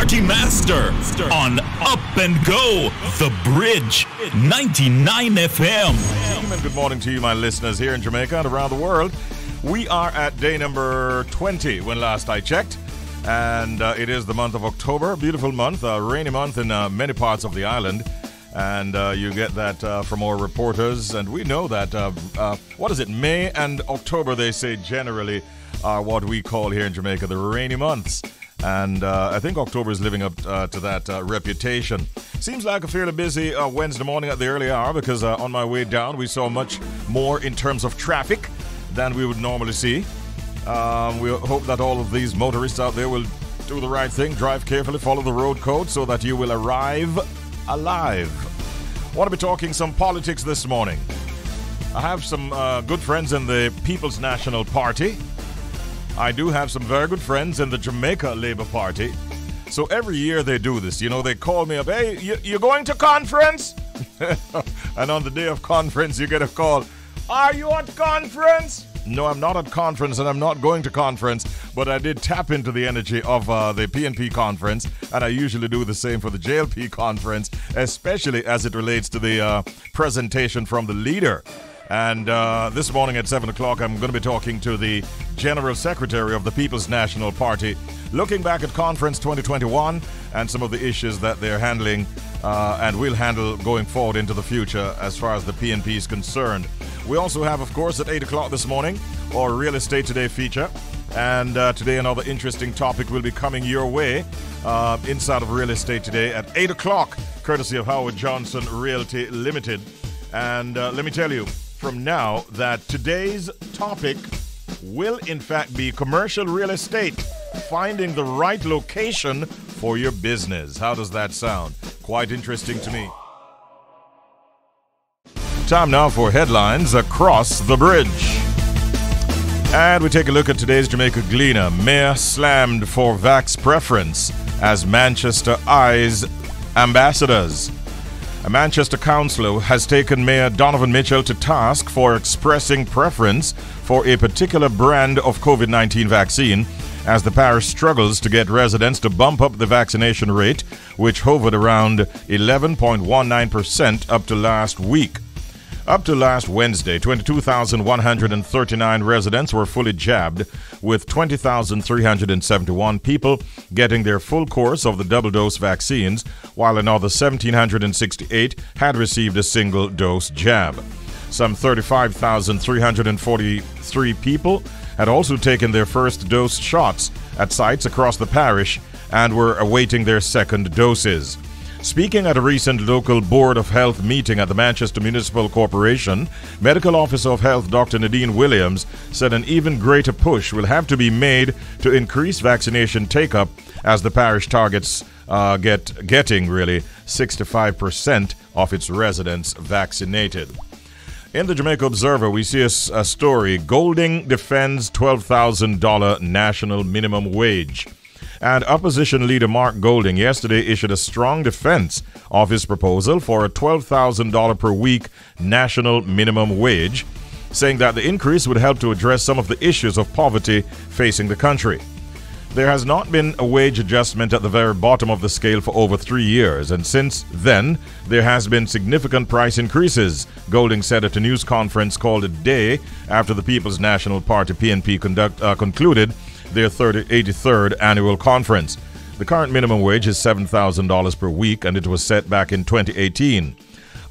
Party Master on Up and Go, The Bridge, 99 FM. And good morning to you, my listeners here in Jamaica and around the world. We are at day number 20 when last I checked. And it is the month of October, a beautiful month, a rainy month in many parts of the island. And you get that from our reporters. And we know that, May and October, they say generally, are what we call here in Jamaica the rainy months. And I think October is living up to that reputation. Seems like a fairly busy Wednesday morning at the early hour because on my way down we saw much more in terms of traffic than we would normally see. We hope that all of these motorists out there will do the right thing, drive carefully, follow the road code so that you will arrive alive. I want to be talking some politics this morning. I have some good friends in the People's National Party. I do have some very good friends in the Jamaica Labour Party. So every year they do this. You know, they call me up, hey, you going to conference? And on the day of conference, you get a call, are you at conference? No, I'm not at conference and I'm not going to conference, but I did tap into the energy of the PNP conference, and I usually do the same for the JLP conference, especially as it relates to the presentation from the leader. And this morning at 7 o'clock, I'm going to be talking to the General Secretary of the People's National Party, looking back at Conference 2021 and some of the issues that they're handling and will handle going forward into the future as far as the PNP is concerned. We also have, of course, at 8 o'clock this morning, our Real Estate Today feature. And today another interesting topic will be coming your way inside of Real Estate Today at 8 o'clock, courtesy of Howard Johnson Realty Limited. And let me tell you, from now that today's topic will in fact be commercial real estate, finding the right location for your business. How does that sound? Quite interesting to me. Time now for headlines across the bridge. And we take a look at today's Jamaica Gleaner. Mayor slammed for Vax preference as Manchester eyes ambassadors. A Manchester councillor has taken Mayor Donovan Mitchell to task for expressing preference for a particular brand of COVID-19 vaccine as the parish struggles to get residents to bump up the vaccination rate, which hovered around 11.19% up to last week. Up to last Wednesday, 22,139 residents were fully jabbed, with 20,371 people getting their full course of the double-dose vaccines, while another 1,768 had received a single-dose jab. Some 35,343 people had also taken their first dose shots at sites across the parish and were awaiting their second doses. Speaking at a recent local Board of Health meeting at the Manchester Municipal Corporation, Medical Officer of Health Dr. Nadine Williams said an even greater push will have to be made to increase vaccination take-up as the parish targets getting 65% of its residents vaccinated. In the Jamaica Observer, we see a story, Golding defends $12,000 national minimum wage. And opposition leader Mark Golding yesterday issued a strong defense of his proposal for a $12,000 per week national minimum wage, saying that the increase would help to address some of the issues of poverty facing the country. There has not been a wage adjustment at the very bottom of the scale for over 3 years, and since then, there has been significant price increases, Golding said at a news conference called a day after the People's National Party PNP concluded their 83rd annual conference. The current minimum wage is $7,000 per week, and it was set back in 2018.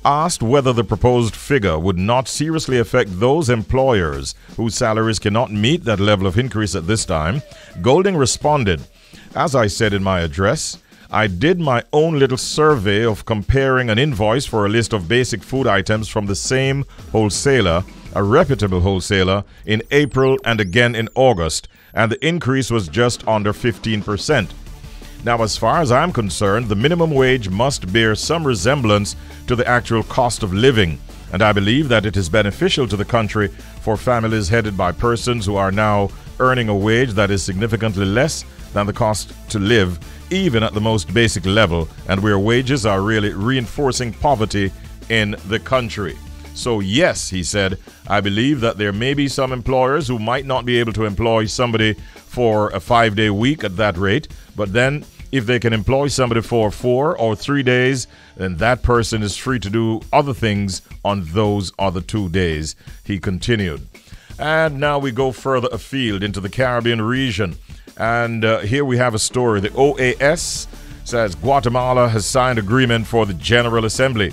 Asked whether the proposed figure would not seriously affect those employers whose salaries cannot meet that level of increase at this time, Golding responded, "As I said in my address, I did my own little survey of comparing an invoice for a list of basic food items from the same wholesaler, a reputable wholesaler, in April and again in August, and the increase was just under 15%. Now, as far as I'm concerned, the minimum wage must bear some resemblance to the actual cost of living, and I believe that it is beneficial to the country for families headed by persons who are now earning a wage that is significantly less than the cost to live, even at the most basic level, and where wages are really reinforcing poverty in the country." So yes, he said, I believe that there may be some employers who might not be able to employ somebody for a 5-day week at that rate, but then If they can employ somebody for 4 or 3 days, then that person is free to do other things on those other 2 days, he continued. And now we go further afield into the Caribbean region. And here we have a story. The OAS says Guatemala has signed agreement for the General Assembly.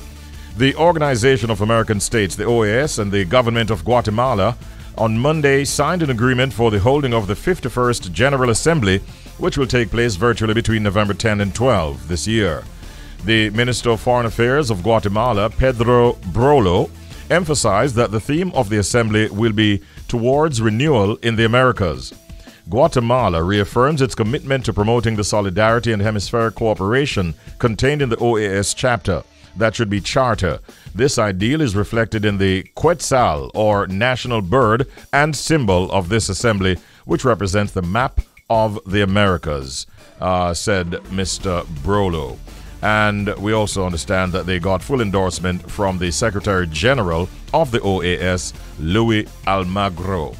The Organization of American States, the OAS, and the government of Guatemala on Monday signed an agreement for the holding of the 51st General Assembly, which will take place virtually between November 10 and 12 this year. The Minister of Foreign Affairs of Guatemala, Pedro Brolo, emphasized that the theme of the assembly will be towards renewal in the Americas. Guatemala reaffirms its commitment to promoting the solidarity and hemispheric cooperation contained in the OAS chapter. That should be charter. This ideal is reflected in the Quetzal, or national bird and symbol of this assembly, which represents the map of the Americas, said Mr. Brolo. And we also understand that they got full endorsement from the Secretary General of the OAS, Luis Almagro.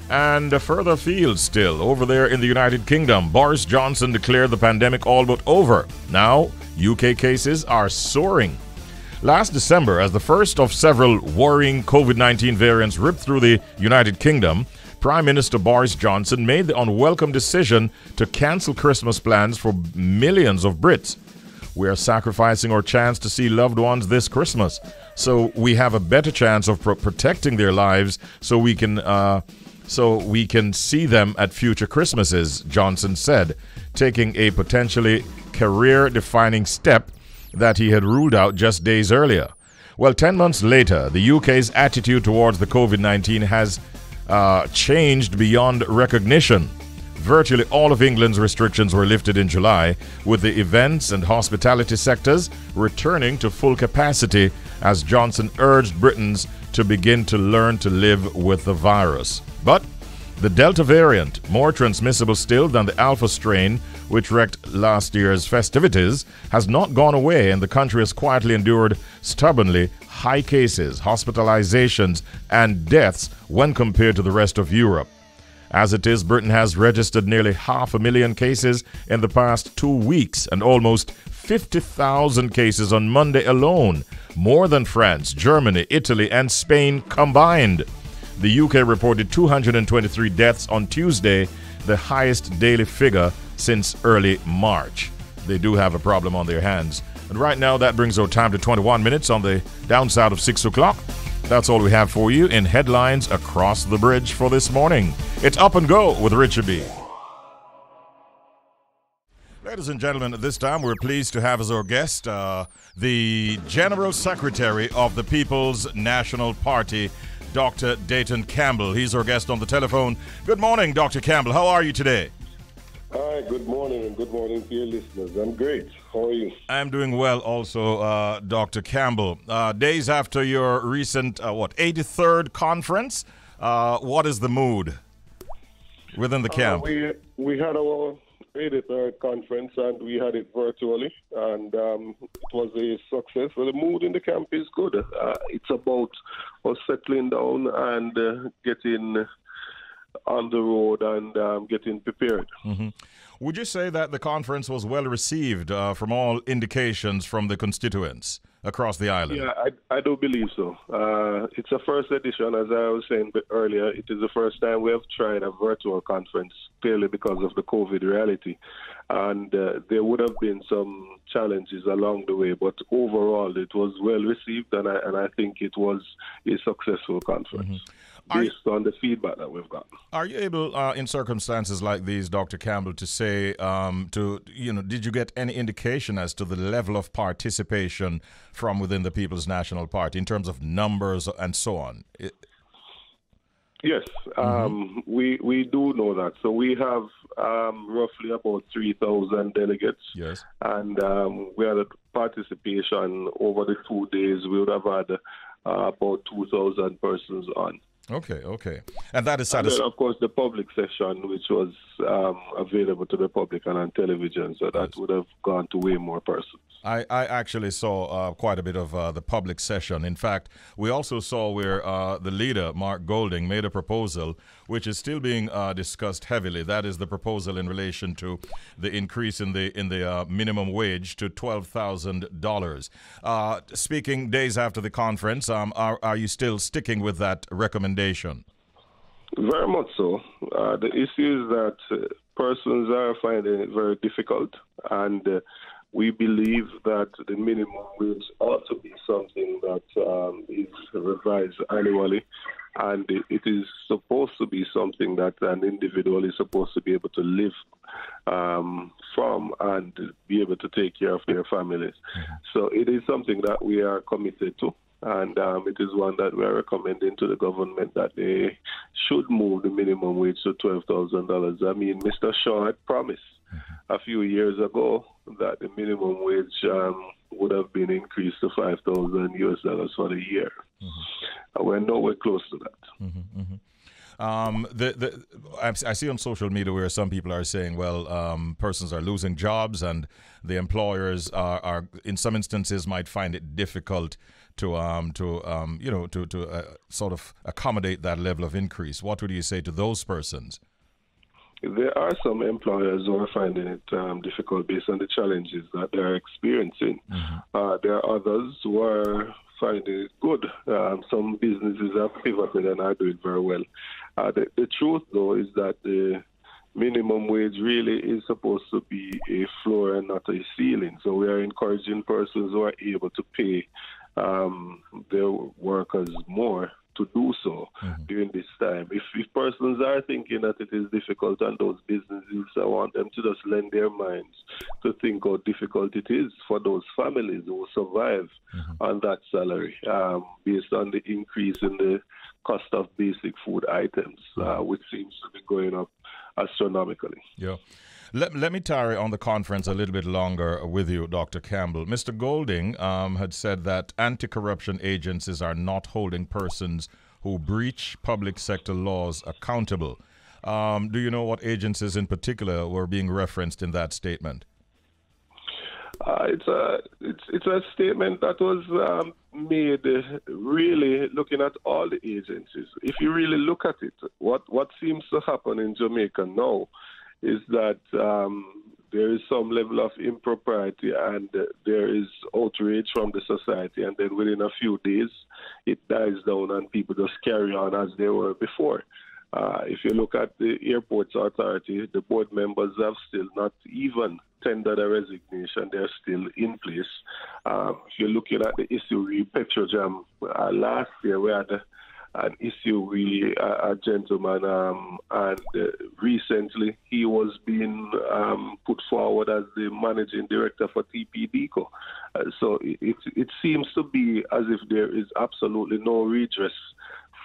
And further afield still, over there in the United Kingdom, Boris Johnson declared the pandemic all but over. Now, UK cases are soaring. Last December, as the first of several worrying COVID-19 variants ripped through the United Kingdom, Prime Minister Boris Johnson made the unwelcome decision to cancel Christmas plans for millions of Brits. We are sacrificing our chance to see loved ones this Christmas, so we have a better chance of protecting their lives so we can see them at future Christmases, Johnson said, taking a potentially career-defining step that he had ruled out just days earlier. Well, 10 months later, the UK's attitude towards the COVID-19 has changed beyond recognition. Virtually all of England's restrictions were lifted in July, with the events and hospitality sectors returning to full capacity as Johnson urged Britons to begin to learn to live with the virus. But the Delta variant, more transmissible still than the Alpha strain, which wrecked last year's festivities, has not gone away, and the country has quietly endured stubbornly high cases, hospitalizations, and deaths when compared to the rest of Europe. As it is, Britain has registered nearly 500,000 cases in the past 2 weeks and almost 50,000 cases on Monday alone, more than France, Germany, Italy, and Spain combined. The UK reported 223 deaths on Tuesday, the highest daily figure since early March. They do have a problem on their hands. And right now, that brings our time to 21 minutes on the downside of 6 o'clock. That's all we have for you in headlines across the bridge for this morning. It's Up and Go with Richie B. Ladies and gentlemen, at this time we're pleased to have as our guest the General Secretary of the People's National Party, Dr. Dayton Campbell. He's our guest on the telephone. Good morning, Dr. Campbell. How are you today? Hi, good morning, and good morning to your listeners. I'm great. How are you? I'm doing well also, Dr. Campbell. Days after your recent, 83rd conference, what is the mood within the camp? We had our 83rd conference, and we had it virtually, and it was a success. So the mood in the camp is good. It's about us settling down and getting on the road and getting prepared. Mm-hmm. Would you say that the conference was well received from all indications from the constituents across the island? Yeah, I do believe so. It's a first edition, as I was saying earlier. It is the first time we have tried a virtual conference, clearly because of the COVID reality. And there would have been some challenges along the way, but overall it was well received, and I think it was a successful conference. Mm-hmm. Based on the feedback that we've got. Are you able, in circumstances like these, Dr. Campbell, to say, did you get any indication as to the level of participation from within the People's National Party in terms of numbers and so on? Yes, we do know that. So we have roughly about 3,000 delegates. Yes. And we had a participation over the 2 days. We would have had about 2,000 persons on. Okay. And that is And then, satisfactory. of course, the public session, which was available to the public and on television, so that would have gone to way more persons. I actually saw quite a bit of the public session. In fact, we also saw where the leader, Mark Golding, made a proposal which is still being discussed heavily. That is the proposal in relation to the increase in the minimum wage to $12,000. Speaking days after the conference, are you still sticking with that recommendation? Very much so. The issue is that persons are finding it very difficult, and we believe that the minimum wage ought to be something that is revised annually, and it is supposed to be something that an individual is supposed to be able to live from and be able to take care of their families. So it is something that we are committed to. And it is one that we are recommending to the government that they should move the minimum wage to $12,000. I mean, Mr. Shaw had promised a few years ago that the minimum wage would have been increased to $5,000 for the year. We're nowhere close to that. I see on social media where some people are saying, well, persons are losing jobs and the employers are in some instances might find it difficult to sort of accommodate that level of increase. What would you say to those persons? There are some employers who are finding it difficult based on the challenges that they're experiencing. There are others who are finding it good. Some businesses have pivoted and are doing very well. The truth, though, is that the minimum wage really is supposed to be a floor and not a ceiling. So we are encouraging persons who are able to pay their workers more to do so during this time. If persons are thinking that it is difficult on those businesses, I want them to just lend their minds to think how difficult it is for those families who survive on that salary based on the increase in the cost of basic food items, which seems to be going up astronomically. Yeah. Let me tarry on the conference a little bit longer with you, Dr. Campbell. Mr. Golding had said that anti-corruption agencies are not holding persons who breach public sector laws accountable. Do you know what agencies in particular were being referenced in that statement? It's a statement that was made really looking at all the agencies. If you really look at it, what seems to happen in Jamaica now is that there is some level of impropriety and there is outrage from the society, and then within a few days it dies down and people just carry on as they were before. If you look at the Airports Authority, the board members have still not even tendered a resignation. They're still in place. If you're looking at the issue with Petrojam, last year we had an issue with a gentleman, and recently he was being put forward as the managing director for TPDCO. So it seems to be as if there is absolutely no redress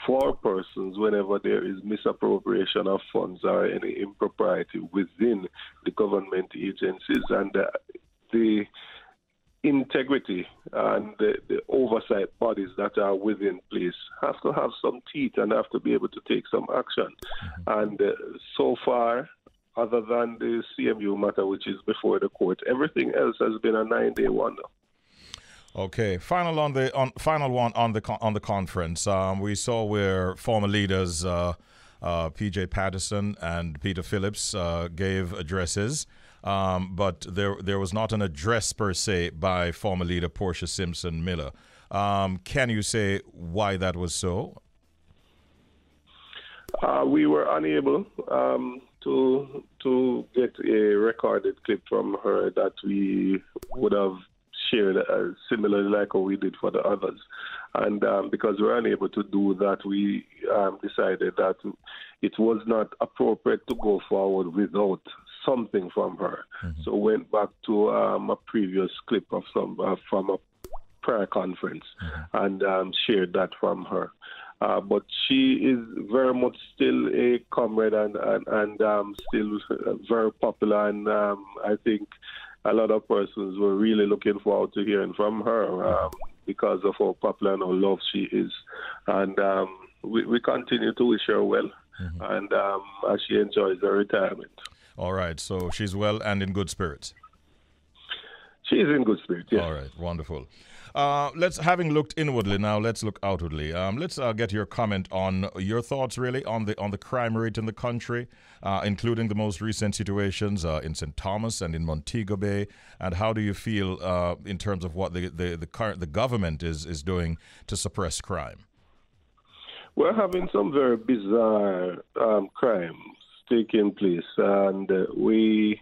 for persons whenever there is misappropriation of funds or any impropriety within the government agencies, and the integrity and the oversight bodies that are within place have to have some teeth and have to be able to take some action. And so far, other than the CMU matter, which is before the court, everything else has been a 9-day wonder. Okay, final one on the conference. We saw where former leaders P.J. Patterson and Peter Phillips gave addresses, but there was not an address per se by former leader Portia Simpson Miller. Can you say why that was so? We were unable to get a recorded clip from her that we would have shared similarly like how we did for the others. And because we're unable to do that, we decided that it was not appropriate to go forward without something from her. So went back to a previous clip of from a prayer conference and shared that from her. But she is very much still a comrade and still very popular, and I think a lot of persons were really looking forward to hearing from her because of how popular and how loved she is. And we continue to wish her well, and as she enjoys her retirement. All right, so she's well and in good spirits. She is in good spirits, yes. All right, wonderful. Having looked inwardly now, let's look outwardly. Let's get your comment on your thoughts, really, on the crime rate in the country, including the most recent situations in St. Thomas and in Montego Bay. And how do you feel in terms of what the government is doing to suppress crime? We're having some very bizarre crimes taking place, and we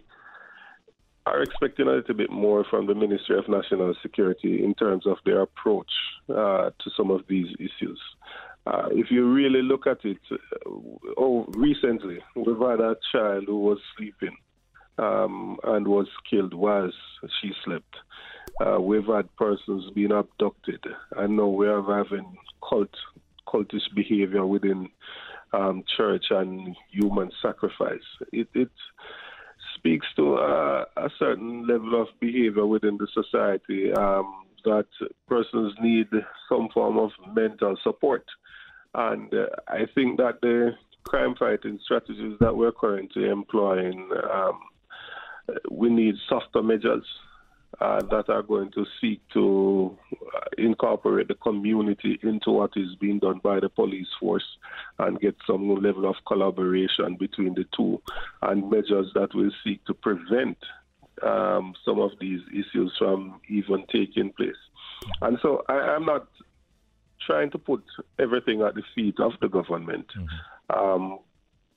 are expecting a little bit more from the Ministry of National Security in terms of their approach to some of these issues. If you really look at it, recently we've had a child who was sleeping and was killed whilst she slept. We've had persons being abducted, and now we are having cultish behavior within church and human sacrifice. It speaks to a certain level of behavior within the society that persons need some form of mental support. And I think that the crime fighting strategies that we're currently employing, we need softer measures that are going to seek to incorporate the community into what is being done by the police force and get some level of collaboration between the two, and measures that will seek to prevent some of these issues from even taking place. And so I'm not trying to put everything at the feet of the government,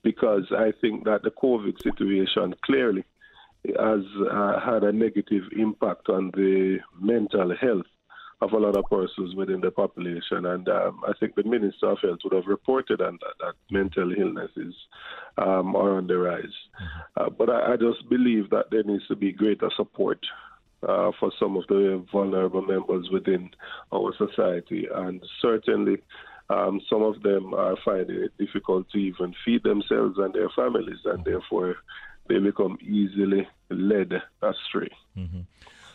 because I think that the COVID situation clearly has had a negative impact on the mental health of a lot of persons within the population. And I think the Minister of Health would have reported on that mental illnesses are on the rise. But I just believe that there needs to be greater support for some of the vulnerable members within our society. And certainly some of them are finding it difficult to even feed themselves and their families, and therefore they become easily led astray.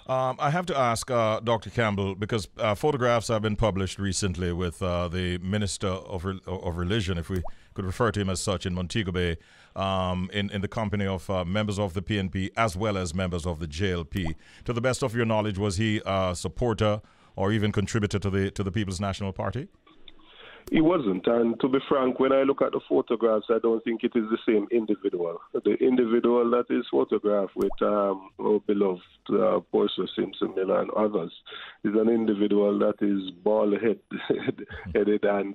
I have to ask Dr. Campbell, because photographs have been published recently with the Minister of Religion, if we could refer to him as such, in Montego Bay, in the company of members of the PNP as well as members of the JLP. To the best of your knowledge, was he a supporter or even contributor to the People's National Party? He wasn't, and to be frank, when I look at the photographs, I don't think it is the same individual. The individual that is photographed with our beloved Portia Simpson Miller and others is an individual that is bald-headed and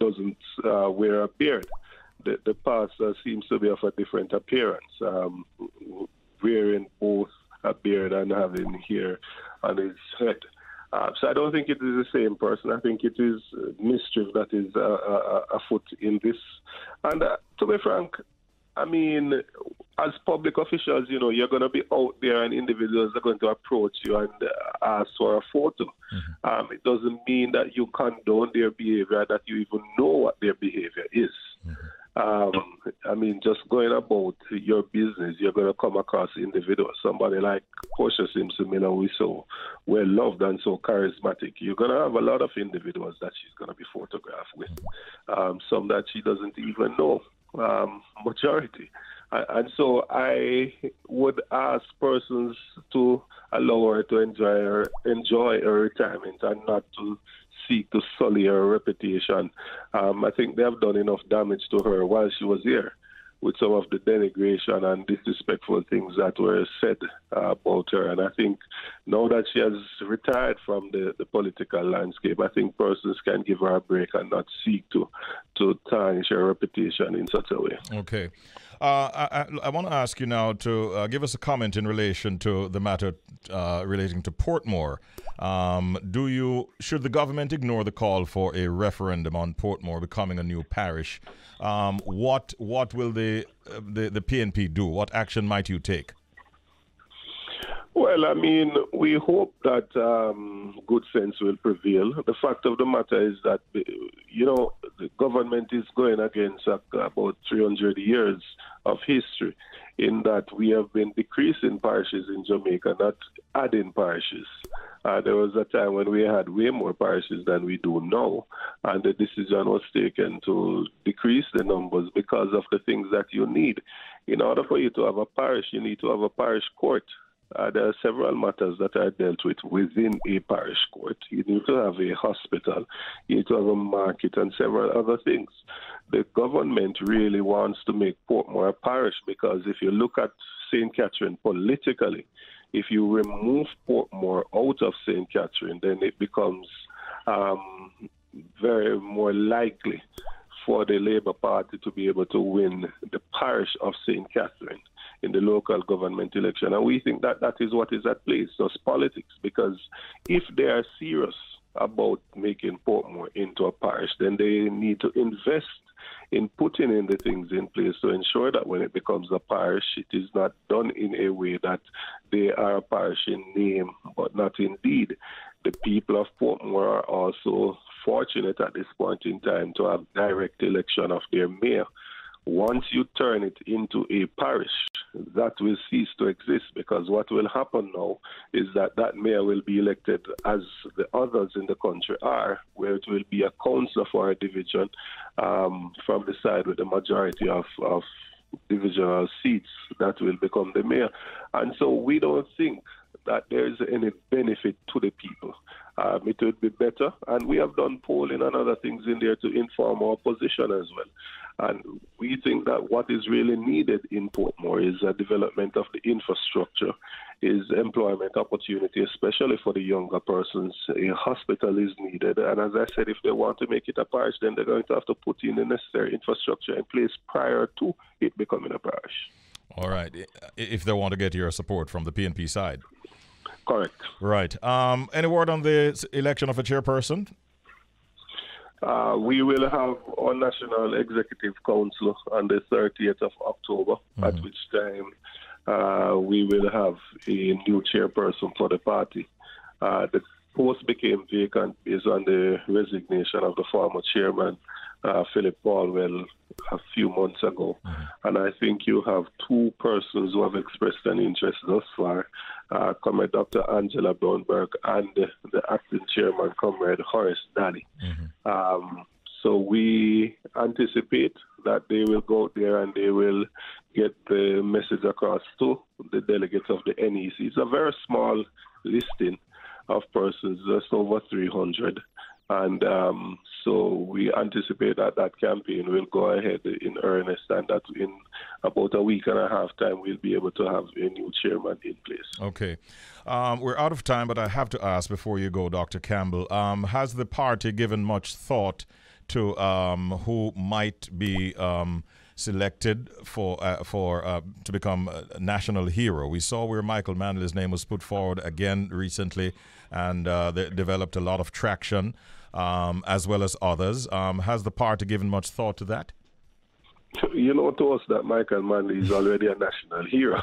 doesn't wear a beard. The pastor seems to be of a different appearance, wearing both a beard and having hair on his head. So I don't think it is the same person. I think it is mischief that is afoot in this. And to be frank, I mean, as public officials, you know, you're going to be out there and individuals are going to approach you and ask for a photo. It doesn't mean that you condone their behavior, that you even know what their behavior is. I mean, just going about your business, you're going to come across individuals. Somebody like Portia Simpson Miller, who is so well loved and so charismatic. You're going to have a lot of individuals that she's going to be photographed with, some that she doesn't even know, majority. And so I would ask persons to allow her to enjoy her retirement and not to seek to sully her reputation. I think they have done enough damage to her while she was here with some of the denigration and disrespectful things that were said about her. And I think now that she has retired from the political landscape, I think persons can give her a break and not seek to tarnish her reputation in such a way. Okay. I want to ask you now to give us a comment in relation to the matter relating to Portmore. Should the government ignore the call for a referendum on Portmore becoming a new parish? What will the PNP do? What action might you take? Well, I mean, we hope that good sense will prevail. The fact of the matter is that, the government is going against about 300 years of history in that we have been decreasing parishes in Jamaica, not adding parishes. There was a time when we had way more parishes than we do now, and the decision was taken to decrease the numbers because of the things that you need. In order for you to have a parish, you need to have a parish court. There are several matters that are dealt with within a parish court. You need to have a hospital, you need to have a market, and several other things. The government really wants to make Portmore a parish because if you look at St. Catherine politically, if you remove Portmore out of St. Catherine, then it becomes very more likely for the Labour Party to be able to win the parish of St. Catherine in the local government election. And we think that that is what is at play. It's just politics, because if they are serious about making Portmore into a parish, then they need to invest in putting in the things in place to ensure that when it becomes a parish, it is not done in a way that they are a parish in name, but not in deed. The people of Portmore are also fortunate at this point in time to have direct election of their mayor. Once you turn it into a parish, that will cease to exist, because what will happen now is that that mayor will be elected as the others in the country are, where it will be a councillor for a division from the side with the majority of divisional seats that will become the mayor. And so we don't think that there is any benefit to the people. It would be better, and we have done polling and other things in there to inform our position as well. And we think that what is really needed in Portmore is a development of the infrastructure, is employment opportunity, especially for the younger persons. A hospital is needed. And as I said, if they want to make it a parish, then they're going to have to put in the necessary infrastructure in place prior to it becoming a parish. All right. If they want to get your support from the PNP side. Correct. Right. Any word on the election of a chairperson? We will have our National Executive Council on the 30th of October, at which time we will have a new chairperson for the party. The post became vacant based on the resignation of the former chairman, Philip Baldwell, a few months ago. And I think you have two persons who have expressed an interest thus far, Comrade Dr. Angela Brownberg and the acting chairman, Comrade Horace Daly. So we anticipate that they will go out there and they will get the message across to the delegates of the NEC. It's a very small listing of persons, just over 300. And so we anticipate that that campaign will go ahead in earnest, and that in about a week and a half time we'll be able to have a new chairman in place. Okay. We're out of time, but I have to ask before you go, Dr. Campbell, has the party given much thought to who might be selected to become a national hero? We saw where Michael Manley's name was put forward again recently, and they developed a lot of traction, as well as others. Has the party given much thought to that? You know, to us, that Michael Manley is already a national hero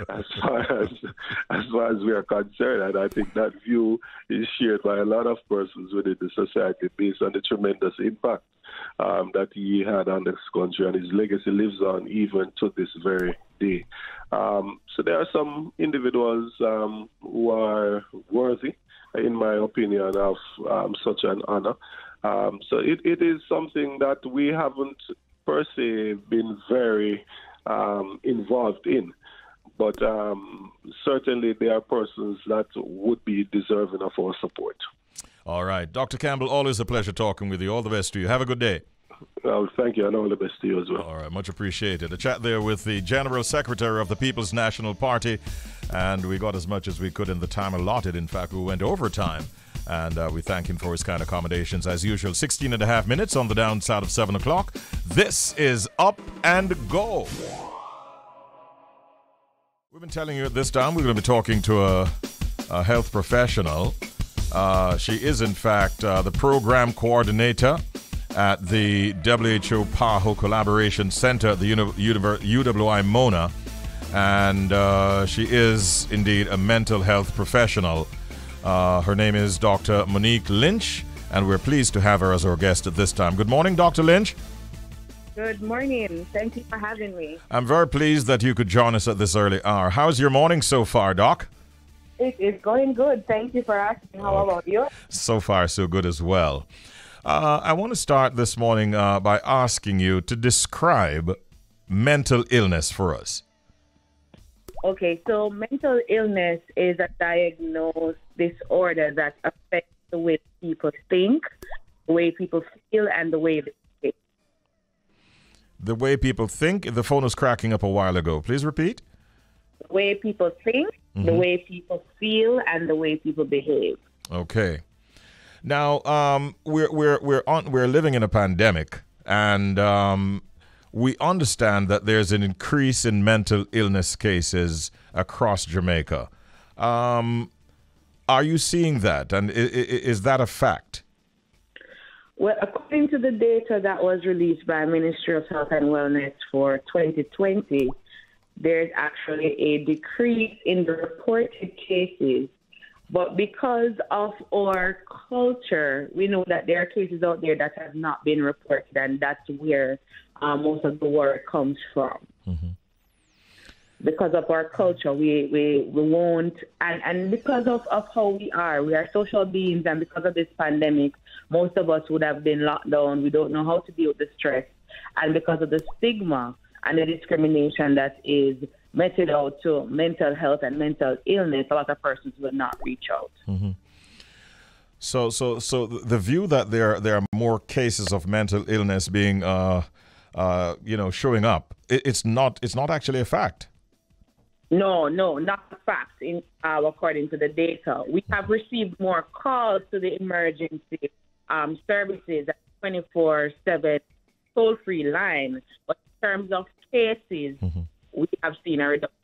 as far as we are concerned. And I think that view is shared by a lot of persons within the society based on the tremendous impact that he had on this country, and his legacy lives on even to this very day. So there are some individuals who are worthy, in my opinion, of such an honor. So it is something that we haven't per se been very involved in, but certainly there are persons that would be deserving of our support. All right. Dr. Campbell, always a pleasure talking with you. All the best to you. Have a good day. Thank you, and all the best to you as well. All right, much appreciated. A chat there with the General Secretary of the People's National Party, and we got as much as we could in the time allotted. In fact, we went over time, and we thank him for his kind accommodations. As usual, 16 and a half minutes on the downside of 7 o'clock. This is Up and Go. We've been telling you at this time we're going to be talking to a health professional. She is, in fact, the program coordinator at the WHO PAHO Collaboration Center at the UWI Mona. and she is indeed a mental health professional. Her name is Dr. Monique Lynch, and we're pleased to have her as our guest at this time. Good morning, Dr. Lynch. Good morning. Thank you for having me. I'm very pleased that you could join us at this early hour. How's your morning so far, Doc? It is going good. Thank you for asking. How about you? So far, so good as well. I want to start this morning by asking you to describe mental illness for us. Okay, so mental illness is a diagnosed disorder that affects the way people think, the way people feel, and the way they think. The way people think? The phone was cracking up a while ago. Please repeat. The way people think, the way people feel, and the way people behave. Okay. Now, we're living in a pandemic, and we understand that there's an increase in mental illness cases across Jamaica. Are you seeing that, and is that a fact? Well, according to the data that was released by Ministry of Health and Wellness for 2020, there's actually a decrease in the reported cases. But because of our culture, we know that there are cases out there that have not been reported, and that's where most of the work comes from. Mm-hmm. Because of our culture, we won't, and because of how we are social beings, and because of this pandemic, most of us would have been locked down. We don't know how to deal with the stress. And because of the stigma and the discrimination that is meted out to mental health and mental illness, a lot of persons will not reach out. Mm-hmm. So the view that there are more cases of mental illness being, showing up, it's not actually a fact. No, not a fact. According to the data, we have received more calls to the emergency services at 24/7 toll-free line, but in terms of cases, we have seen a reduction.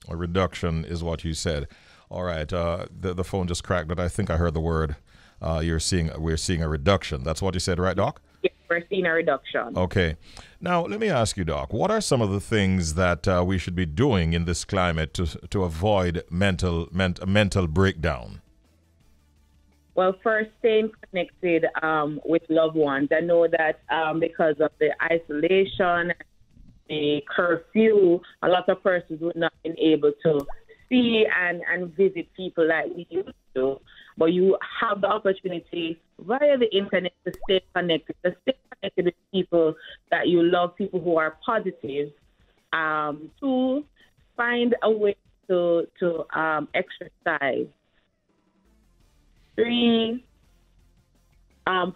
A reduction is what you said. All right. The phone just cracked, but I think I heard the word. We're seeing a reduction. That's what you said, right, Doc? Yes, we're seeing a reduction. Okay. Now, let me ask you, Doc, what are some of the things that we should be doing in this climate to avoid mental breakdown? Well, first, staying connected with loved ones. I know that because of the isolation, the curfew, a lot of persons would not been able to see and visit people like we used to. But you have the opportunity via the internet to stay connected with people that you love, people who are positive, to find a way to exercise. 3,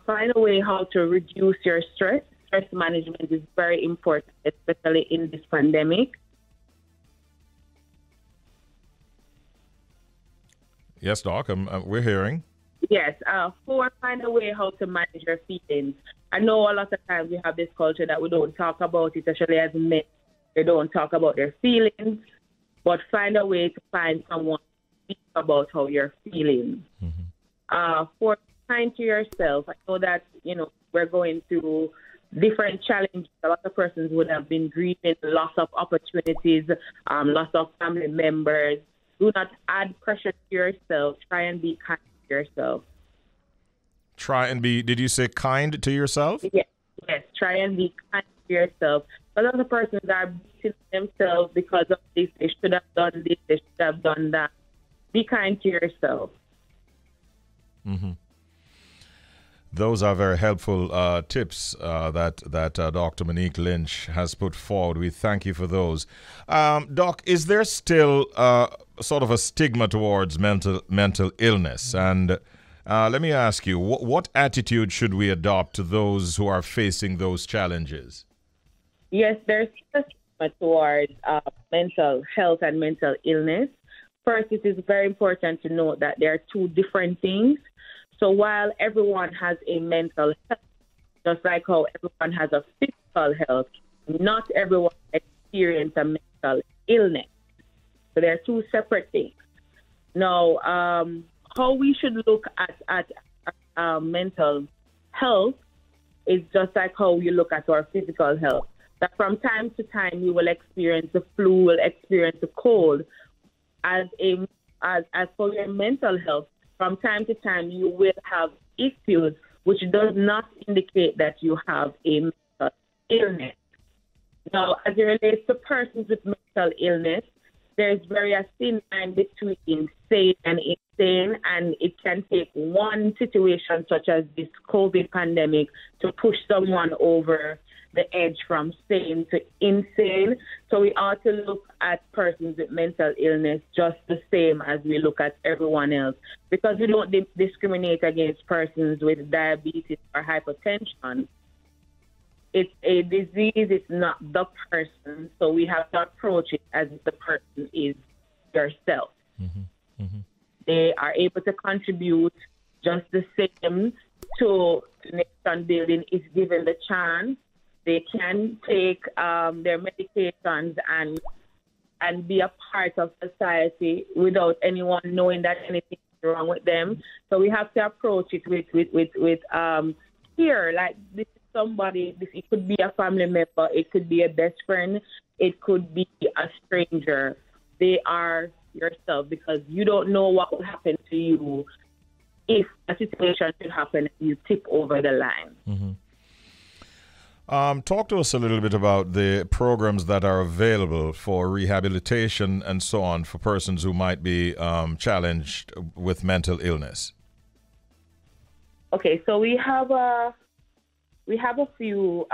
find a way how to reduce your stress. Stress management is very important, especially in this pandemic. Yes, Doc, we're hearing. Yes. 4, find a way how to manage your feelings. I know a lot of times we have this culture that we don't talk about it, especially as men. They don't talk about their feelings, but find a way to find someone to speak about how you're feeling. 4, kind to yourself. I know that, we're going through different challenges. A lot of persons would have been grieving loss of opportunities, loss of family members. Do not add pressure to yourself. Try and be kind to yourself. Try and be, did you say kind to yourself? Yes. Try and be kind to yourself. A lot of persons are beating themselves because of this. They should have done this. They should have done that. Be kind to yourself. Those are very helpful tips that Dr. Monique Lynch has put forward. We thank you for those. Doc, is there still sort of a stigma towards mental illness? And let me ask you, what attitude should we adopt to those who are facing those challenges? Yes, there's a stigma towards mental health and mental illness. First, it is very important to note that there are two different things. So while everyone has a mental health, just like how everyone has a physical health, not everyone experiences a mental illness. So there are two separate things. Now, how we should look at mental health is just like how you look at our physical health. that from time to time you will experience the flu, will experience the cold. As for your mental health, from time to time you will have issues, which does not indicate that you have a mental illness. Now, as it relates to persons with mental illness, there's very a thin line between sane and insane, and it can take one situation such as this COVID pandemic to push someone over the edge from sane to insane. So we ought to look at persons with mental illness just the same as we look at everyone else, because we don't discriminate against persons with diabetes or hypertension. It's a disease, it's not the person, so we have to approach it as if the person is yourself. Mm-hmm. Mm-hmm. They are able to contribute just the same to nation building if given the chance. They can take their medications and be a part of society without anyone knowing that anything is wrong with them. So we have to approach it with care. Like, this is somebody, it could be a family member, it could be a best friend, it could be a stranger. They are yourself, because you don't know what will happen to you if a situation should happen and you tip over the line. Mm-hmm. Talk to us a little bit about the programs that are available for rehabilitation and so on for persons who might be challenged with mental illness. Okay, so we have a few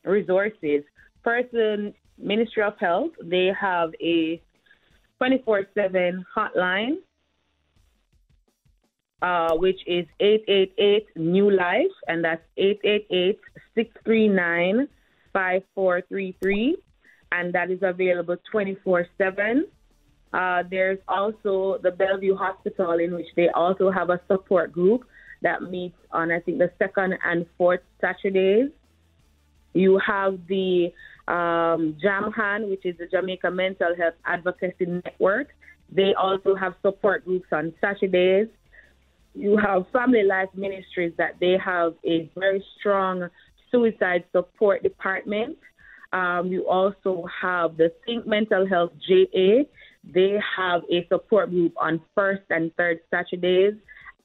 resources. First, the Ministry of Health, they have a 24/7 hotline, which is 888-NEW-LIFE, and that's 888-639-5433, and that is available 24/7. There's also the Bellevue Hospital, in which they also have a support group that meets on, I think, the second and fourth Saturdays. You have the JAMHAN, which is the Jamaica Mental Health Advocacy Network. They also have support groups on Saturdays. You have Family Life Ministries, that they have a very strong suicide support department. You also have the Think Mental Health JA. They have a support group on first and third Saturdays.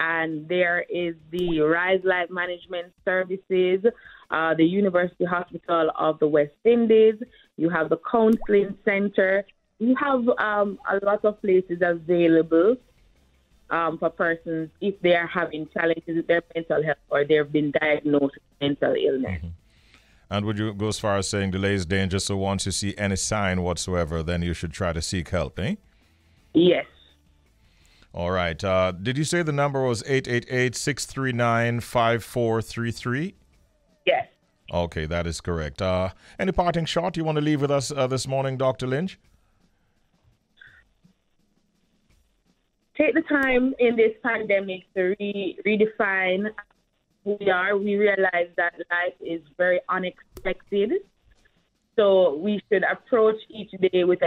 And there is the Rise Life Management Services, the University Hospital of the West Indies. You have the Counseling Center. You have a lot of places available for persons if they are having challenges with their mental health or they've been diagnosed with mental illness. Mm-hmm. And would you go as far as saying delay is dangerous, so once you see any sign whatsoever, then you should try to seek help, eh? Yes. All right. Did you say the number was 888-639-5433? Yes. Okay, that is correct. Any parting shot you want to leave with us this morning, Dr. Lynch? Take the time in this pandemic to redefine who we are. We realize that life is very unexpected. So we should approach each day with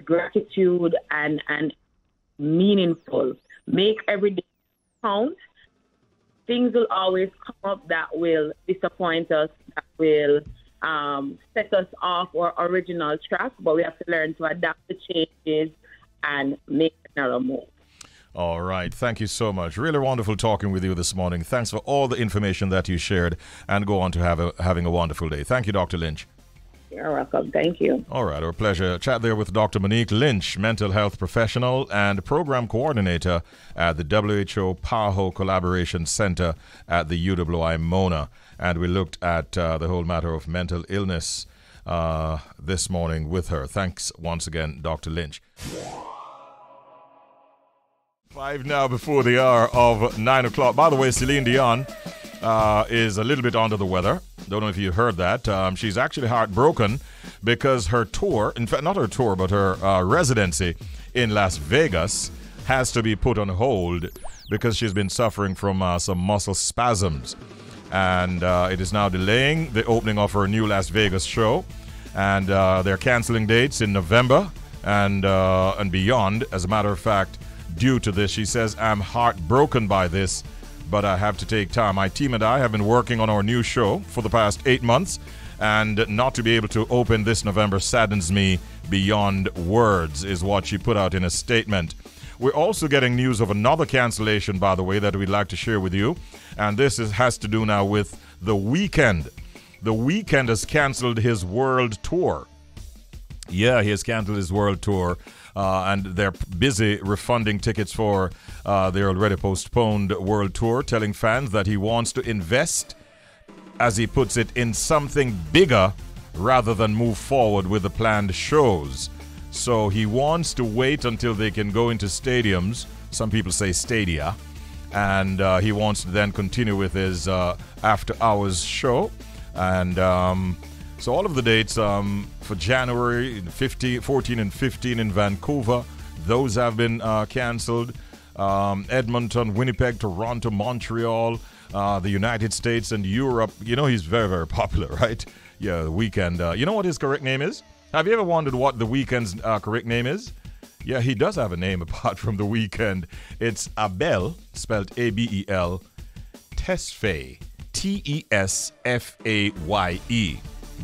gratitude and meaningful. Make every day count. Things will always come up that will disappoint us, that will set us off our original track, but we have to learn to adapt to changes and make another move. All right. Thank you so much. Really wonderful talking with you this morning. Thanks for all the information that you shared, and go on to having a wonderful day. Thank you, Dr. Lynch. You're welcome. Thank you. All right. Our pleasure. Chat there with Dr. Monique Lynch, mental health professional and program coordinator at the WHO PAHO Collaboration Center at the UWI Mona. And we looked at the whole matter of mental illness this morning with her. Thanks once again, Dr. Lynch. 5 now before the hour of 9 o'clock. By the way, Celine Dion is a little bit under the weather. Don't know if you heard that. She's actually heartbroken because her tour, in fact, not her tour, but her residency in Las Vegas has to be put on hold because she's been suffering from some muscle spasms. And it is now delaying the opening of her new Las Vegas show. And they're canceling dates in November and beyond. As a matter of fact, due to this, she says, I'm heartbroken by this, but I have to take time. My team and I have been working on our new show for the past 8 months, and not to be able to open this November saddens me beyond words, is what she put out in a statement. We're also getting news of another cancellation, by the way, that we'd like to share with you, and this has to do now with The Weeknd. The Weeknd has canceled his world tour. Yeah, he has canceled his world tour, and they're busy refunding tickets for their already postponed world tour, telling fans that he wants to invest, as he puts it, in something bigger rather than move forward with the planned shows. So he wants to wait until they can go into stadiums, some people say stadia, and he wants to then continue with his after-hours show. And so all of the dates for January 14 and 15 in Vancouver, those have been canceled. Edmonton, Winnipeg, Toronto, Montreal, the United States, and Europe. You know he's very, very popular, right? Yeah, The Weeknd. You know what his correct name is? Have you ever wondered what The Weeknd's correct name is? Yeah, he does have a name apart from The Weeknd. It's Abel, spelled A-B-E-L, Tesfaye, T-E-S-F-A-Y-E.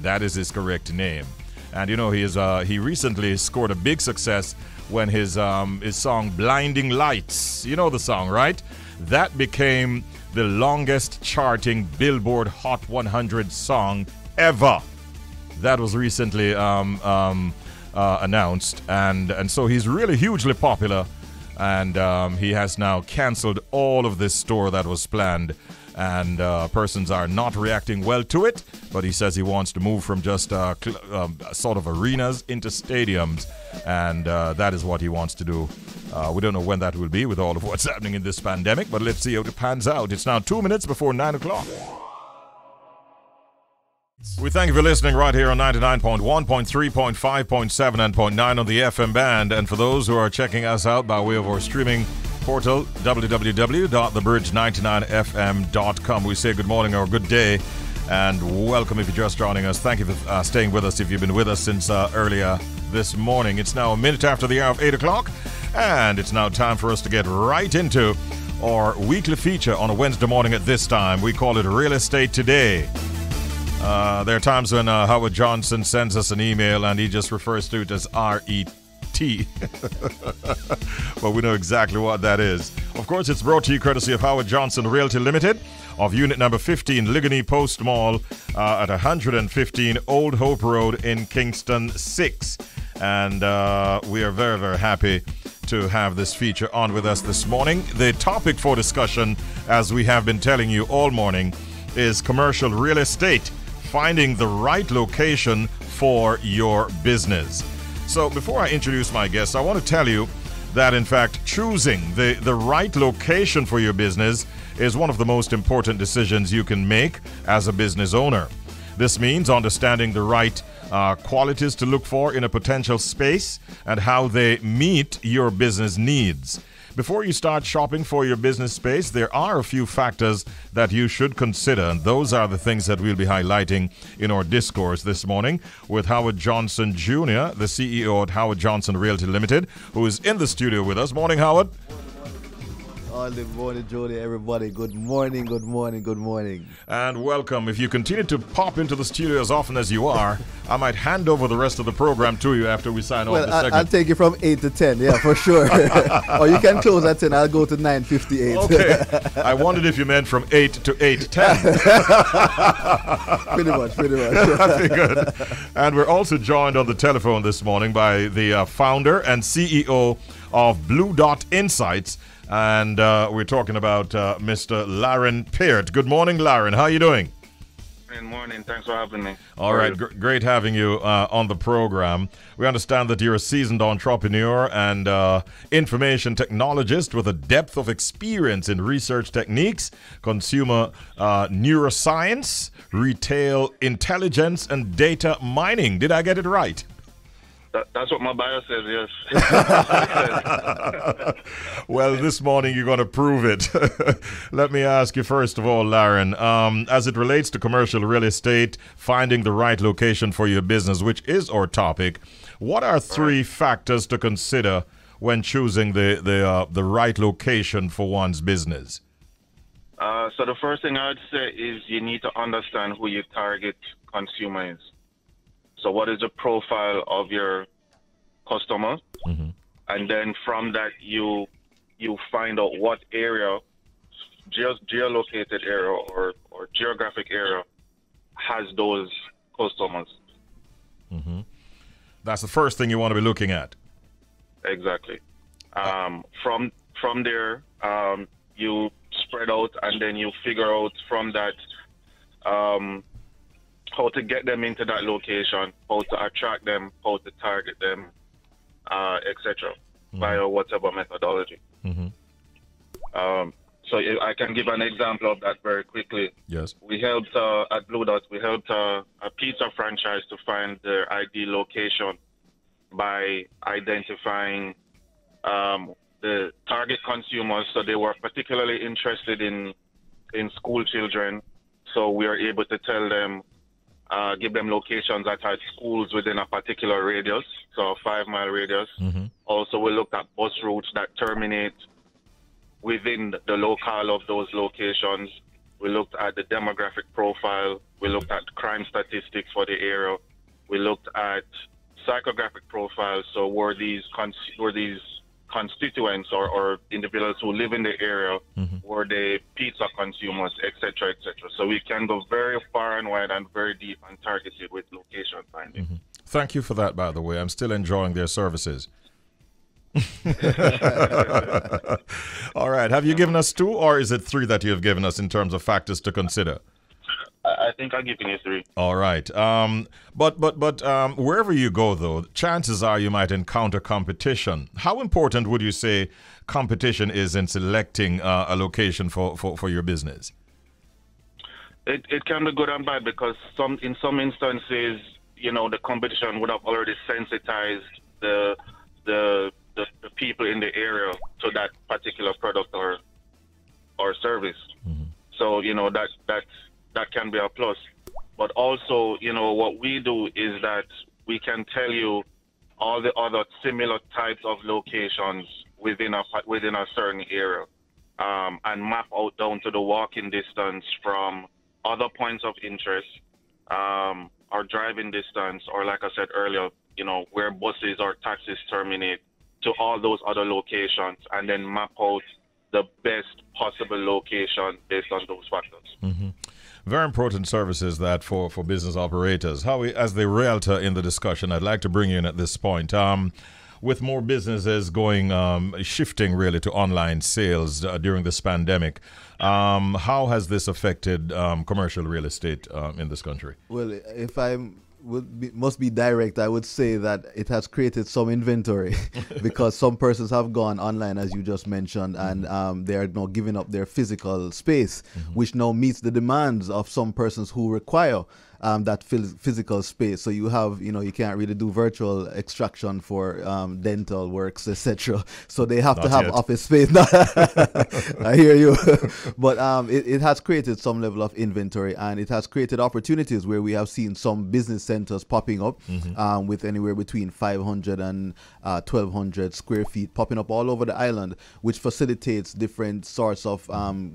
That is his correct name. And you know, he recently scored a big success when his song Blinding Lights, you know the song, right? That became the longest charting Billboard Hot 100 song ever. That was recently announced, and so he's really hugely popular, and he has now canceled all of this tour that was planned, and persons are not reacting well to it, but he says he wants to move from just sort of arenas into stadiums, and that is what he wants to do. We don't know when that will be with all of what's happening in this pandemic, but let's see how it pans out. It's now 2 minutes before 9 o'clock. We thank you for listening right here on 99.1, 0.3, 0.5, 0.7, and 0.9 on the FM band. And for those who are checking us out by way of our streaming portal, www.thebridge99fm.com, we say good morning or good day and welcome if you're just joining us. Thank you for staying with us if you've been with us since earlier this morning. It's now a minute after the hour of 8 o'clock, and it's now time for us to get right into our weekly feature on a Wednesday morning at this time. We call it Real Estate Today. There are times when Howard Johnson sends us an email and he just refers to it as R-E-T. But we know exactly what that is. Of course, it's brought to you courtesy of Howard Johnson Realty Limited of unit number 15, Ligony Post Mall at 115 Old Hope Road in Kingston 6. And we are very, very happy to have this feature on with us this morning. The topic for discussion, as we have been telling you all morning, is commercial real estate. Finding the right location for your business. So before I introduce my guests, I want to tell you that in fact choosing the right location for your business is one of the most important decisions you can make as a business owner. This means understanding the right qualities to look for in a potential space and how they meet your business needs. Before you start shopping for your business space, there are a few factors that you should consider, and those are the things that we'll be highlighting in our discourse this morning with Howard Johnson Jr., the CEO at Howard Johnson Realty Limited, who is in the studio with us. Morning, Howard. Good morning, Jody, everybody. Good morning, good morning, good morning. And welcome. If you continue to pop into the studio as often as you are, I might hand over the rest of the program to you after we sign off this segment. I'll take you from 8 to 10, yeah, for sure. Or you can close at 10. I'll go to 9:58. Okay. I wondered if you meant from 8 to 8:10. Pretty much. I figured. And we're also joined on the telephone this morning by the founder and CEO of BlueDot Insights. And we're talking about Mr. Larren Peart. Good morning, Larren. How are you doing? Good morning. Thanks for having me. All right. Great having you on the program. We understand that you're a seasoned entrepreneur and information technologist with a depth of experience in research techniques, consumer neuroscience, retail intelligence, and data mining. Did I get it right? That's what my bio says, yes. Well, this morning you're going to prove it. Let me ask you first of all, Larren, as it relates to commercial real estate, finding the right location for your business, which is our topic, what are three factors to consider when choosing the right location for one's business? So the first thing I would say is you need to understand who your target consumer is. So what is the profile of your customer? And then from that, you find out what area, geolocated area or geographic area has those customers. That's the first thing you want to be looking at. Exactly. From there, you spread out, and then you figure out from that how to get them into that location, how to attract them, how to target them, etc. Via whatever methodology. So I can give an example of that very quickly. Yes. We helped at BlueDot, we helped a pizza franchise to find their ideal location by identifying the target consumers. So they were particularly interested in school children. So we are able to tell them, give them locations that had schools within a particular radius, so a 5-mile radius. Also, we looked at bus routes that terminate within the locale of those locations. We looked at the demographic profile. We looked at crime statistics for the area. We looked at psychographic profiles. So were these constituents or individuals who live in the area, were they pizza consumers, etc., etc. So we can go very far and wide and very deep and targeted with location finding. Thank you for that, by the way. I'm still enjoying their services. All right. Have you given us 2, or is it 3 that you have given us in terms of factors to consider? I think I've given you 3. All right. But wherever you go, though, chances are you might encounter competition. How important would you say competition is in selecting a location for your business? It can be good and bad, because in some instances, the competition would have already sensitized the people in the area to that particular product or service. So that can be a plus. But also, what we do is that we can tell you all the other similar types of locations within a certain area, and map out down to the walking distance from other points of interest, or driving distance, or like I said earlier, where buses or taxis terminate, to all those other locations, and then map out the best possible location based on those factors. Very important services that for business operators. Howie, as the realtor in the discussion, I'd like to bring you in at this point. With more businesses shifting really to online sales during this pandemic, how has this affected commercial real estate in this country? Well, if I must be direct, I would say that it has created some inventory because some persons have gone online, as you just mentioned, and they are now giving up their physical space, which now meets the demands of some persons who require that physical space. So you have, you can't really do virtual extraction for dental works, etc. So they have to have office space. I hear you. But it has created some level of inventory, and it has created opportunities where we have seen some business centers popping up with anywhere between 500 and 1,200 square feet popping up all over the island, which facilitates different sorts of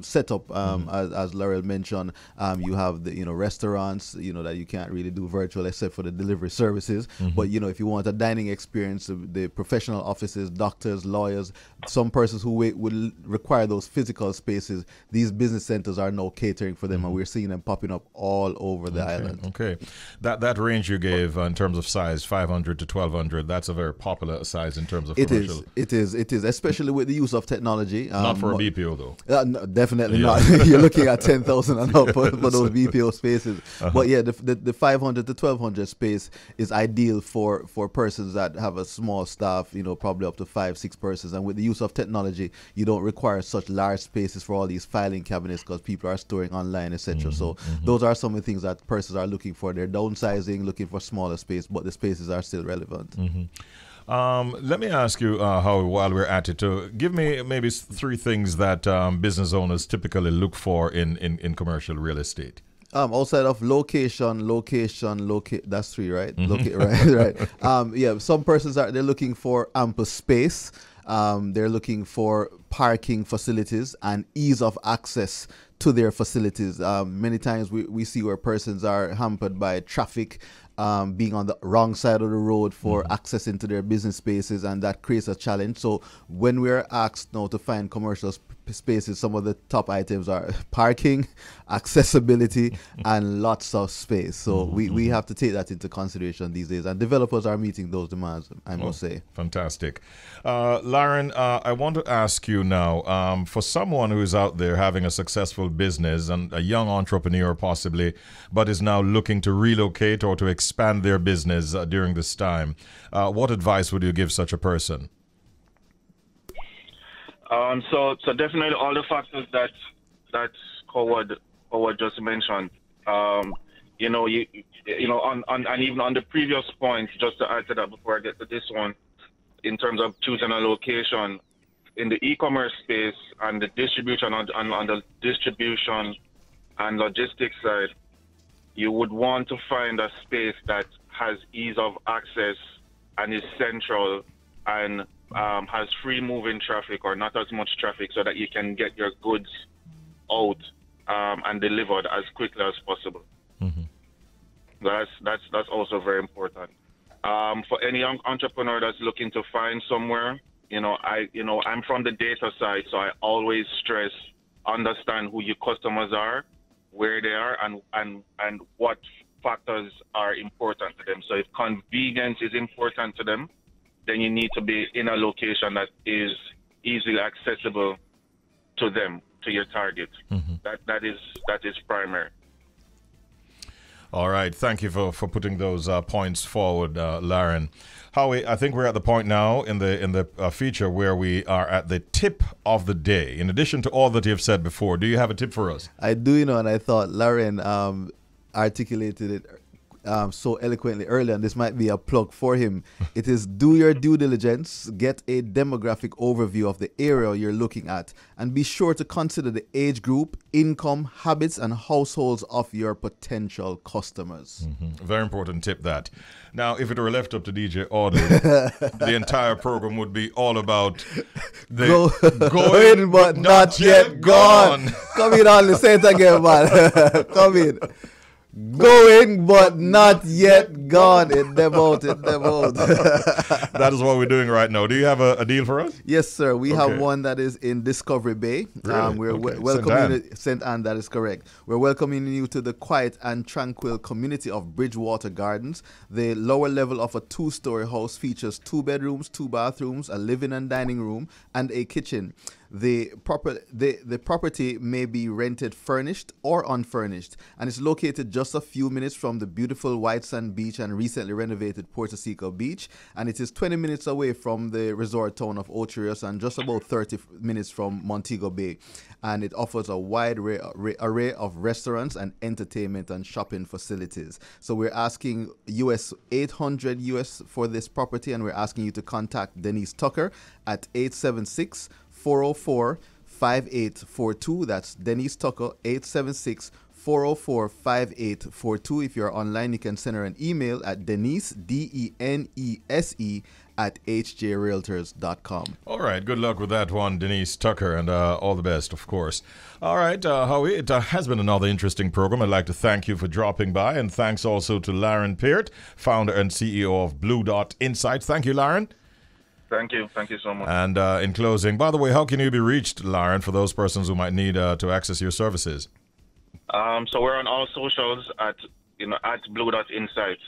setup. As Larren mentioned, you have the restaurants, that you can't really do virtual except for the delivery services. But if you want a dining experience, the professional offices, doctors, lawyers, some persons who would require those physical spaces, these business centers are now catering for them, and we're seeing them popping up all over the island. Okay, that range you gave in terms of size, 500 to 1,200, that's a very popular size in terms of commercial. It is, especially with the use of technology. Not for a BPO though. No, definitely not. You're looking at 10,000 and up for those BPO spaces. But yeah, the 500 to 1,200 space is ideal for persons that have a small staff, probably up to 5-6 persons. And with the use of technology, you don't require such large spaces for all these filing cabinets because people are storing online, etc. So those are some of the things that persons are looking for. They're downsizing, looking for smaller space, but the spaces are still relevant. Let me ask you, Howard, while we're at it, to give me maybe 3 things that business owners typically look for in commercial real estate. Outside of location, that's 3, right? Right. Yeah, some persons they're looking for ample space. They're looking for parking facilities and ease of access to their facilities. Many times we see where persons are hampered by traffic, being on the wrong side of the road for access into their business spaces, and that creates a challenge. So when we're asked now to find commercial spaces, some of the top items are parking, accessibility, and lots of space. So we have to take that into consideration these days, and developers are meeting those demands, I must say. Fantastic. Larren, I want to ask you now, for someone who is out there having a successful business and a young entrepreneur possibly, but is now looking to relocate or to expand their business during this time, what advice would you give such a person? So definitely all the factors that Howard just mentioned. And even on the previous point, just to add to that before I get to this one, in terms of choosing a location in the e-commerce space and the distribution on the distribution and logistics side, you would want to find a space that has ease of access and is central and has free moving traffic or not as much traffic, so that you can get your goods out and delivered as quickly as possible. That's also very important. For any young entrepreneur that's looking to find somewhere, I'm from the data side, so I always stress understand who your customers are, where they are, and what factors are important to them. So if convenience is important to them, then you need to be in a location that is easily accessible to them, to your target. That is primary. All right. Thank you for putting those points forward, Larren. Howie, I think we're at the point now in the feature where we are at the tip of the day. In addition to all that you've said before, do you have a tip for us? I do, and I thought Larren articulated it so eloquently earlier, and this might be a plug for him. It is do your due diligence, get a demographic overview of the area you're looking at, and be sure to consider the age group, income, habits, and households of your potential customers. Very important tip, that. Now, if it were left up to DJ Audley, the entire program would be all about the going but not yet gone. Come in, Audley, say it again, man. Come in. Going but not yet gone. It them out. That is what we're doing right now. Do you have a deal for us? Yes, sir. We have one that is in Discovery Bay. Really? We're welcoming you, St. Anne, that is correct. We're welcoming you to the quiet and tranquil community of Bridgewater Gardens. The lower level of a 2-story house features 2 bedrooms, 2 bathrooms, a living and dining room, and a kitchen. The property may be rented furnished or unfurnished, and it's located just a few minutes from the beautiful White Sand Beach and recently renovated Puerto Seco Beach, and it is 20 minutes away from the resort town of Ocho Rios and just about 30 minutes from Montego Bay, and it offers a wide array of restaurants and entertainment and shopping facilities. So we're asking $800 US for this property, and we're asking you to contact Denise Tucker at 876-404-5842. That's Denise Tucker, 876-404-5842. If you're online, you can send her an email at Denise, DENESE, at hjrealtors.com. All right. Good luck with that one, Denise Tucker, and all the best, of course. All right, Howie, it has been another interesting program. I'd like to thank you for dropping by, and thanks also to Larren Peart, founder and CEO of BlueDot Insights. Thank you, Larren. Thank you so much. And in closing, by the way, how can you be reached, Larren, for those persons who might need to access your services? So we're on all socials at BlueDot Insights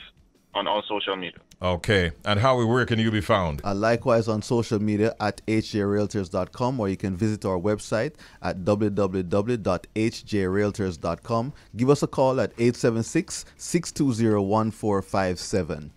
on all social media. Okay. And Howie, where can you be found? Likewise on social media at hjrealtors.com, or you can visit our website at www.hjrealtors.com. Give us a call at 876-620-1457.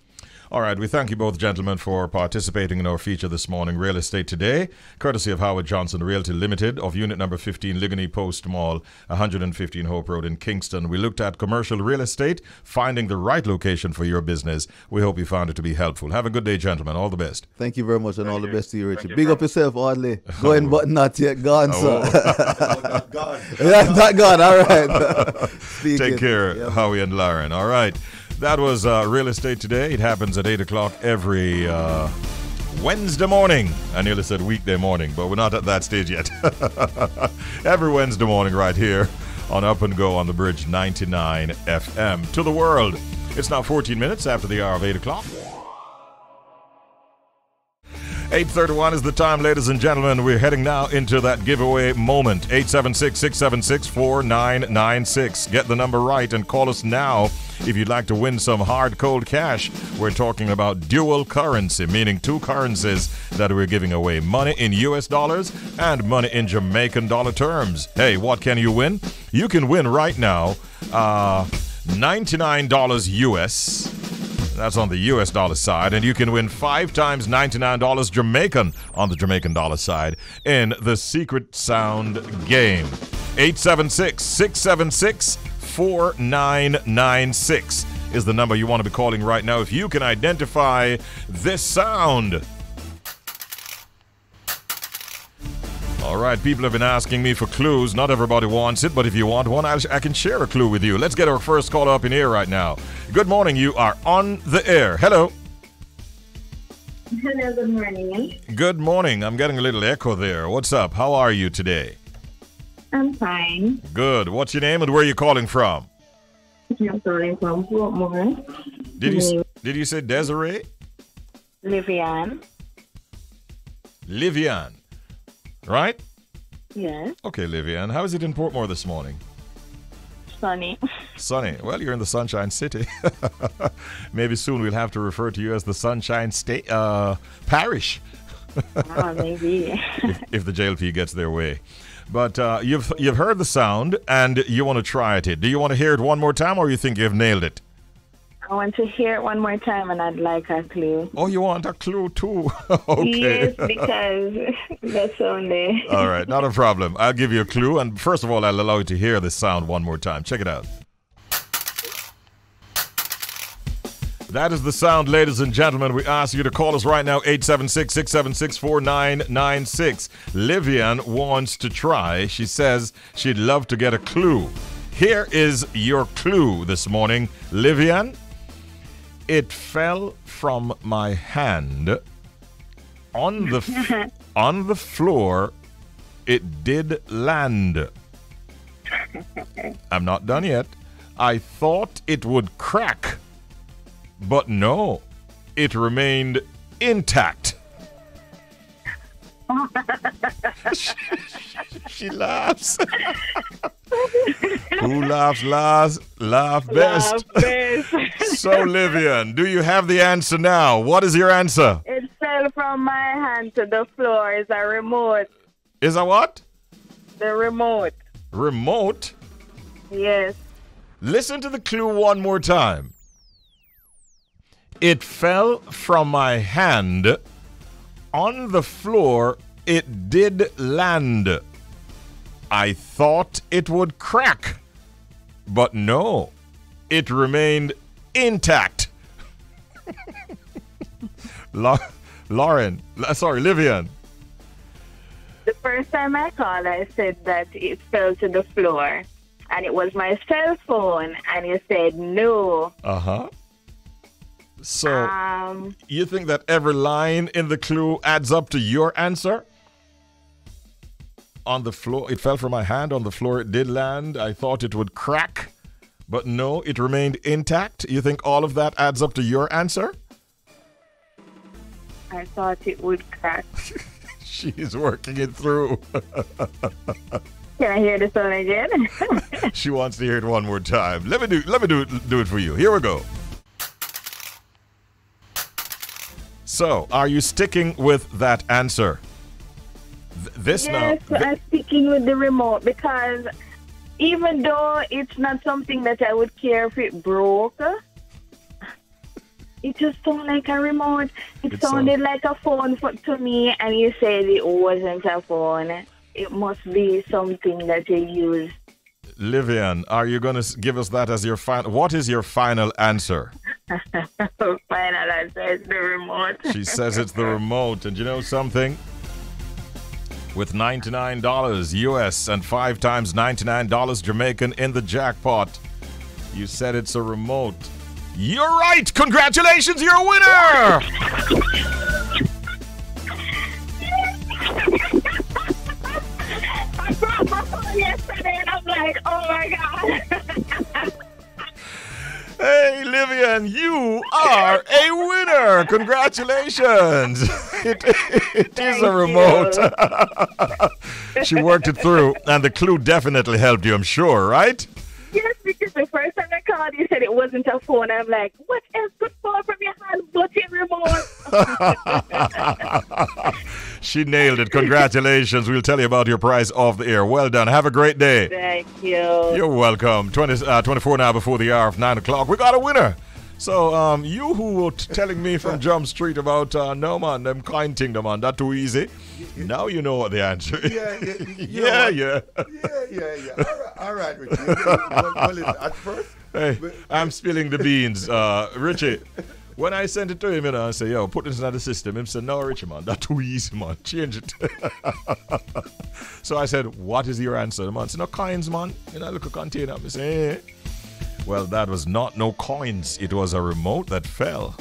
All right, we thank you both, gentlemen, for participating in our feature this morning, Real Estate Today, courtesy of Howard Johnson Realty Limited of unit number 15, Ligony Post Mall, 115 Hope Road in Kingston. We looked at commercial real estate, finding the right location for your business. We hope you found it to be helpful. Have a good day, gentlemen. All the best. Thank you very much, and all the best to you, Richie. Big up yourself, Audley. Going, but not yet gone, sir. Gone. Not gone. All right. Take care, Howie and Larren. All right. That was Real Estate Today. It happens at 8 o'clock every Wednesday morning. I nearly said weekday morning, but we're not at that stage yet. Every Wednesday morning right here on Up and Go on the Bridge 99 FM. To the world. It's now 14 minutes after the hour of 8 o'clock. 8:31 is the time, ladies and gentlemen. We're heading now into that giveaway moment. 876-676-4996. Get the number right and call us now if you'd like to win some hard, cold cash. We're talking about dual currency, meaning two currencies that we're giving away. Money in US dollars and money in Jamaican dollar terms. Hey, what can you win? You can win right now $99 US. That's on the US dollar side. And you can win 5 times $99 Jamaican on the Jamaican dollar side in the Secret Sound game. 876-676-4996 is the number you want to be calling right now if you can identify this sound. All right, people have been asking me for clues. Not everybody wants it, but if you want one, I can share a clue with you. Let's get our first caller up in here right now. Good morning. You are on the air. Hello. Hello, good morning. Good morning. I'm getting a little echo there. What's up? How are you today? I'm fine. Good. What's your name and where are you calling from? I'm calling from Portmore. Did you say Desiree? Livian. Livian. Right? Yes. Okay, Livian. How is it in Portmore this morning? Sunny. Sunny. Well, you're in the Sunshine City. Maybe soon we'll have to refer to you as the Sunshine State Parish. Maybe. if the JLP gets their way. But you've heard the sound and you want to try it. Do you want to hear it one more time or you think you've nailed it? I want to hear it one more time and I'd like a clue. Oh, you want a clue too? Okay. Yes, because that's only. All right, not a problem. I'll give you a clue. And first of all, I'll allow you to hear the sound one more time. Check it out. That is the sound, ladies and gentlemen. We ask you to call us right now, 876-676-4996. Livian wants to try. She says she'd love to get a clue. Here is your clue this morning, Livian. It fell from my hand on the floor. It did land. I'm not done yet. I thought it would crack, but no, it remained intact. She laughs. Who laughs last, laugh best. So, Livian, do you have the answer now? What is your answer? It fell from my hand to the floor. It's a remote. Is a what? The remote. Remote? Yes. Listen to the clue one more time. It fell from my hand. On the floor, it did land. I thought it would crack, but no, it remained intact. Livian. The first time I called, I said that it fell to the floor, and it was my cell phone, and you said no. Uh-huh. So, you think that every line in the clue adds up to your answer? On the floor, it fell from my hand. On the floor, it did land. I thought it would crack, but no, it remained intact. You think all of that adds up to your answer? I thought it would crack. She's working it through. Can I hear the song again? She wants to hear it one more time. Let me do it for you. Here we go. So, are you sticking with that answer? Yes, I'm sticking with the remote because even though it's not something that I would care if it broke, it just sounded like a remote. It sounds sounded like a phone to me, and you said it wasn't a phone. It must be something that you use. Livian, are you going to give us that as your final? What is your final answer? Final answer is the remote. She says it's the remote. And you know something? With $99 US and 5 times $99 Jamaican in the jackpot, you said it's a remote. You're right! Congratulations, you're a winner! I brought my phone yesterday and I'm like, oh my God. Hey, Livian, you are a winner! Congratulations! It is a remote. She worked it through, and the clue definitely helped you, I'm sure, right? Yes, because the first time I called, you said it wasn't a phone. I'm like, what else could fall from your hand but a remote? She nailed it. Congratulations. We'll tell you about your prize off the air. Well done. Have a great day. Thank you. You're welcome. 24 now before the hour of 9 o'clock. We got a winner. So, you who were telling me from Jump Street about, no man, them kind thing, no man, that too easy. Now you know what the answer is. Yeah. All right, Richie. Well, at first... Hey, I'm spilling the beans. Richie, when I sent it to him, I say, yo, put this in the system. He said, no, Richie, man, that's too easy, man. Change it. So I said, what is your answer? The man said, no coins, man. Look a container. I say, hey. Well, that was not no coins. It was a remote that fell.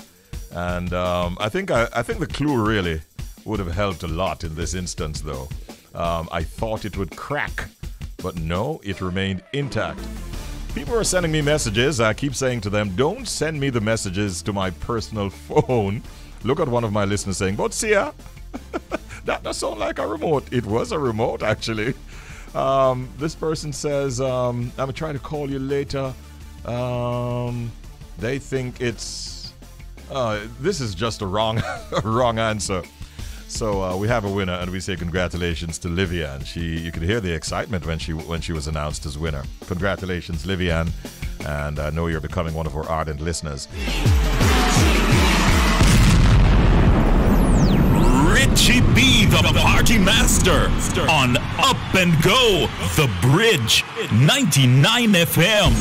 And I think the clue really would have helped a lot in this instance, though. I thought it would crack, but no, it remained intact. People are sending me messages. I keep saying to them, don't send me the messages to my personal phone. Look at one of my listeners saying, but see ya, that does sound like a remote. It was a remote, actually. This person says, I'm going to try to call you later. They think it's... this is just a wrong answer. So we have a winner, and we say congratulations to Livian. You could hear the excitement when she was announced as winner. Congratulations, Livian, and I know you're becoming one of our ardent listeners. Richie B, the party master, on Up and Go, The Bridge, 99 FM.